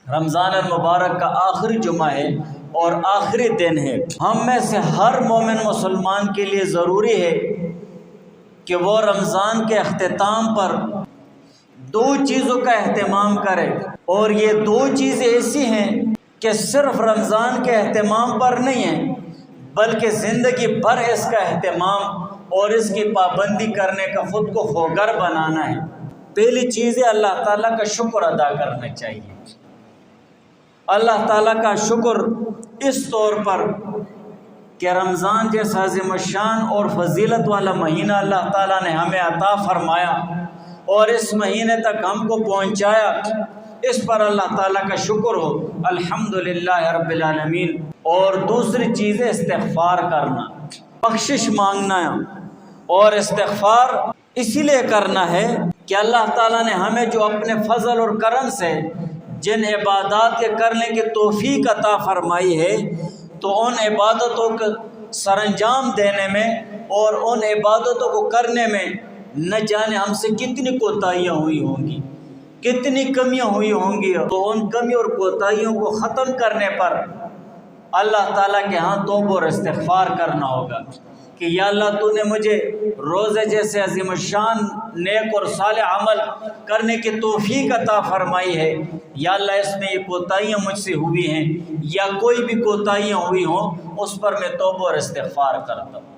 رمضان المبارک کا آخری جمعہ ہے اور آخری دن ہے۔ ہم میں سے ہر مومن مسلمان کے لیے ضروری ہے کہ وہ رمضان کے اختتام پر دو چیزوں کا اہتمام کرے، اور یہ دو چیزیں ایسی ہیں کہ صرف رمضان کے اہتمام پر نہیں ہیں بلکہ زندگی بھر اس کا اہتمام اور اس کی پابندی کرنے کا خود کو خوگر بنانا ہے۔ پہلی چیز ہے اللہ تعالیٰ کا شکر ادا کرنا چاہیے۔ اللہ تعالیٰ کا شکر اس طور پر کہ رمضان جیسا عظیم الشان اور فضیلت والا مہینہ اللہ تعالیٰ نے ہمیں عطا فرمایا اور اس مہینے تک ہم کو پہنچایا، اس پر اللہ تعالیٰ کا شکر ہو، الحمدللہ رب العالمین۔ اور دوسری چیز ہے استغفار کرنا، بخشش مانگنا، اور استغفار اسی لیے کرنا ہے کہ اللہ تعالیٰ نے ہمیں جو اپنے فضل اور کرم سے جن عبادات کے کرنے کی توفیق عطا فرمائی ہے، تو ان عبادتوں کو سر انجام دینے میں اور ان عبادتوں کو کرنے میں نہ جانے ہم سے کتنی کوتاہیاں ہوئی ہوں گی، کتنی کمیاں ہوئی ہوں گی۔ تو ان کمی اور کوتاہیوں کو ختم کرنے پر اللہ تعالیٰ کے ہاں توبہ اور استغفار کرنا ہوگا کہ یا اللہ تو نے مجھے روزے جیسے عظیم الشان نیک اور صالح عمل کرنے کی توفیق عطا فرمائی ہے، یا اللہ اس میں یہ کوتاہیاں مجھ سے ہوئی ہیں یا کوئی بھی کوتاہیاں ہوئی ہوں، اس پر میں توبہ اور استغفار کرتا ہوں۔